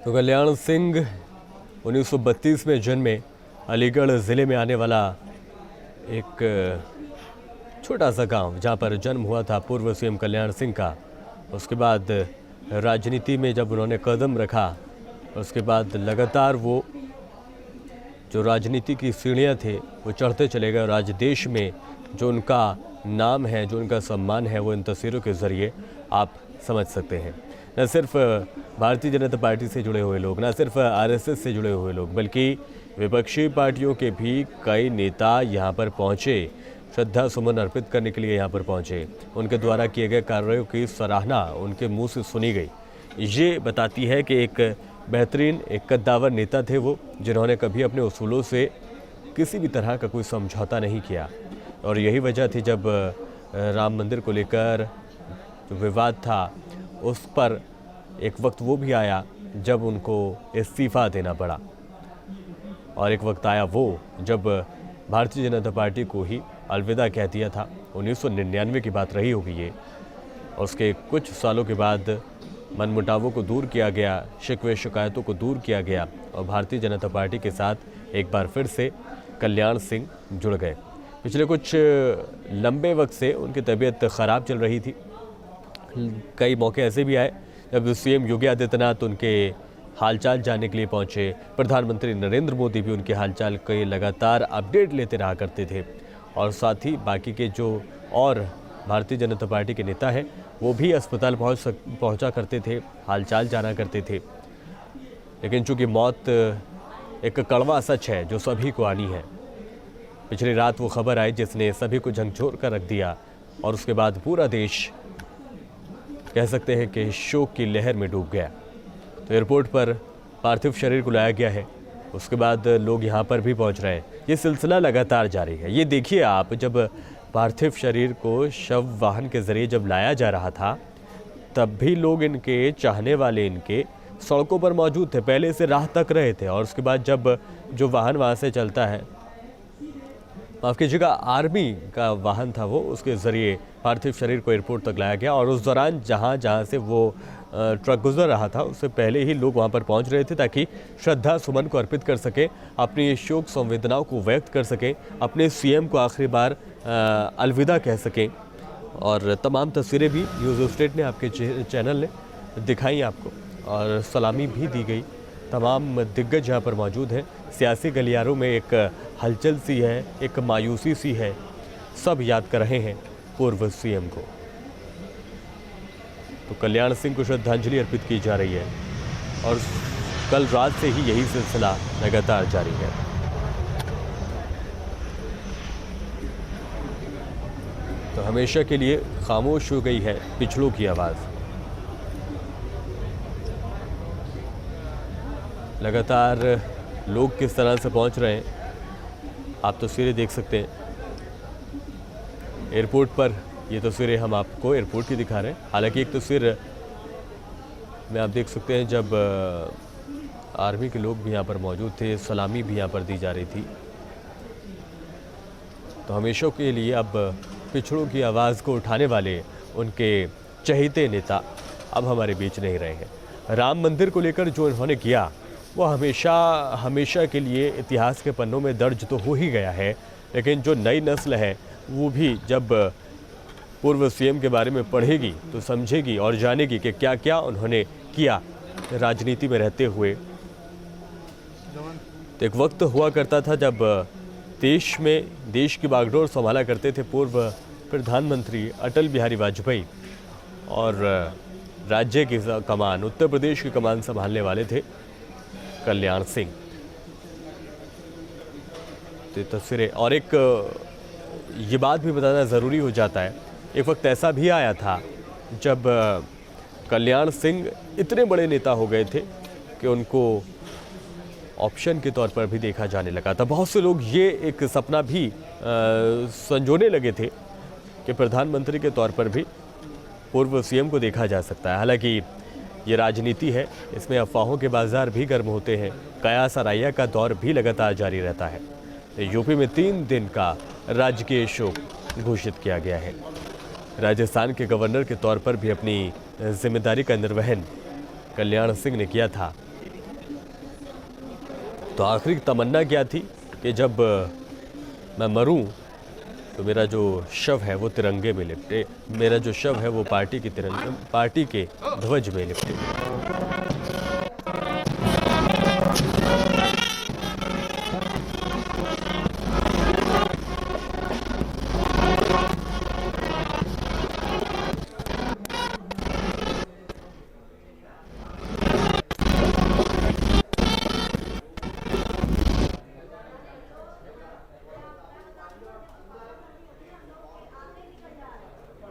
तो कल्याण सिंह 1932 में जन्मे, अलीगढ़ ज़िले में आने वाला एक छोटा सा गांव जहां पर जन्म हुआ था पूर्व सीएम कल्याण सिंह का। उसके बाद राजनीति में जब उन्होंने कदम रखा, उसके बाद लगातार वो जो राजनीति की सीढ़ियां थे वो चढ़ते चले गए और आज देश में जो उनका नाम है, जो उनका सम्मान है, वो इन तस्वीरों के ज़रिए आप समझ सकते हैं। न सिर्फ भारतीय जनता पार्टी से जुड़े हुए लोग, न सिर्फ आरएसएस से जुड़े हुए लोग, बल्कि विपक्षी पार्टियों के भी कई नेता यहाँ पर पहुँचे, श्रद्धा सुमन अर्पित करने के लिए यहाँ पर पहुँचे। उनके द्वारा किए गए कार्यों की सराहना उनके मुंह से सुनी गई। ये बताती है कि एक बेहतरीन, एक कद्दावर नेता थे वो, जिन्होंने कभी अपने उसूलों से किसी भी तरह का कोई समझौता नहीं किया। और यही वजह थी जब राम मंदिर को लेकर जो विवाद था, उस पर एक वक्त वो भी आया जब उनको इस्तीफ़ा देना पड़ा, और एक वक्त आया वो जब भारतीय जनता पार्टी को ही अलविदा कह दिया था। 1999 की बात रही होगी ये। उसके कुछ सालों के बाद मनमुटावों को दूर किया गया, शिकवे शिकायतों को दूर किया गया और भारतीय जनता पार्टी के साथ एक बार फिर से कल्याण सिंह जुड़ गए। पिछले कुछ लंबे वक्त से उनकी तबीयत ख़राब चल रही थी। कई मौके ऐसे भी आए जब सीएम योगी आदित्यनाथ उनके हालचाल जानने के लिए पहुंचे। प्रधानमंत्री नरेंद्र मोदी भी उनके हालचाल के लगातार अपडेट लेते रहा करते थे, और साथ ही बाकी के जो और भारतीय जनता पार्टी के नेता हैं वो भी अस्पताल पहुंचा करते थे, हालचाल जाना करते थे। लेकिन चूँकि मौत एक कड़वा सच है जो सभी को आनी है। पिछली रात वो खबर आई जिसने सभी को झकझोर कर रख दिया, और उसके बाद पूरा देश कह सकते हैं कि शोक की लहर में डूब गया। तो एयरपोर्ट पर पार्थिव शरीर को लाया गया है, उसके बाद लोग यहाँ पर भी पहुँच रहे हैं। ये सिलसिला लगातार जारी है। ये देखिए आप, जब पार्थिव शरीर को शव वाहन के ज़रिए जब लाया जा रहा था, तब भी लोग, इनके चाहने वाले, इनके सड़कों पर मौजूद थे, पहले से राह तक रहे थे। और उसके बाद जब जो वाहन वहाँ से चलता है, माफ़ कीजिएगा, आर्मी का वाहन था वो, उसके ज़रिए पार्थिव शरीर को एयरपोर्ट तक लाया गया। और उस दौरान जहाँ से वो ट्रक गुजर रहा था, उससे पहले ही लोग वहाँ पर पहुँच रहे थे ताकि श्रद्धा सुमन को अर्पित कर सकें, अपनी शोक संवेदनाओं को व्यक्त कर सकें, अपने सीएम को आखिरी बार अलविदा कह सकें। और तमाम तस्वीरें भी न्यूज़ स्टेट ने, आपके चैनल ने दिखाई आपको, और सलामी भी दी गई। तमाम दिग्गज यहाँ पर मौजूद हैं। सियासी गलियारों में एक हलचल सी है, एक मायूसी सी है। सब याद कर रहे हैं पूर्व सीएम को। तो कल्याण सिंह को श्रद्धांजलि अर्पित की जा रही है, और कल रात से ही यही सिलसिला लगातार जारी है। तो हमेशा के लिए खामोश हो गई है पिछड़ों की आवाज़। लगातार लोग किस तरह से पहुंच रहे हैं, आप तस्वीरें देख सकते हैं एयरपोर्ट पर। ये तस्वीरें हम आपको एयरपोर्ट की दिखा रहे हैं। हालांकि एक तस्वीर में आप देख सकते हैं जब आर्मी के लोग भी यहाँ पर मौजूद थे, सलामी भी यहाँ पर दी जा रही थी। तो हमेशा के लिए अब पिछड़ों की आवाज़ को उठाने वाले उनके चहेते नेता अब हमारे बीच नहीं रहे हैं। राम मंदिर को लेकर जो उन्होंने किया वो हमेशा के लिए इतिहास के पन्नों में दर्ज तो हो ही गया है, लेकिन जो नई नस्ल है वो भी जब पूर्व सीएम के बारे में पढ़ेगी तो समझेगी और जानेगी कि क्या क्या उन्होंने किया राजनीति में रहते हुए। तो एक वक्त हुआ करता था जब देश की बागडोर संभाला करते थे पूर्व प्रधानमंत्री अटल बिहारी वाजपेयी, और राज्य की कमान, उत्तर प्रदेश की कमान संभालने वाले थे कल्याण सिंह। तो तस्वीरें, और एक ये बात भी बताना ज़रूरी हो जाता है, एक वक्त ऐसा भी आया था जब कल्याण सिंह इतने बड़े नेता हो गए थे कि उनको ऑप्शन के तौर पर भी देखा जाने लगा था। बहुत से लोग ये एक सपना भी संजोने लगे थे कि प्रधानमंत्री के तौर पर भी पूर्व सीएम को देखा जा सकता है। हालांकि ये राजनीति है, इसमें अफवाहों के बाजार भी गर्म होते हैं। कयास राया का दौर भी लगातार जारी रहता है। यूपी में 3 दिन का राजकीय शोक घोषित किया गया है। राजस्थान के गवर्नर के तौर पर भी अपनी जिम्मेदारी का निर्वहन कल्याण सिंह ने किया था। तो आखिरी तमन्ना क्या थी कि जब मैं मरूं तो मेरा जो शव है वो तिरंगे में लिपटे, मेरा जो शव है वो पार्टी के ध्वज में लिपटे।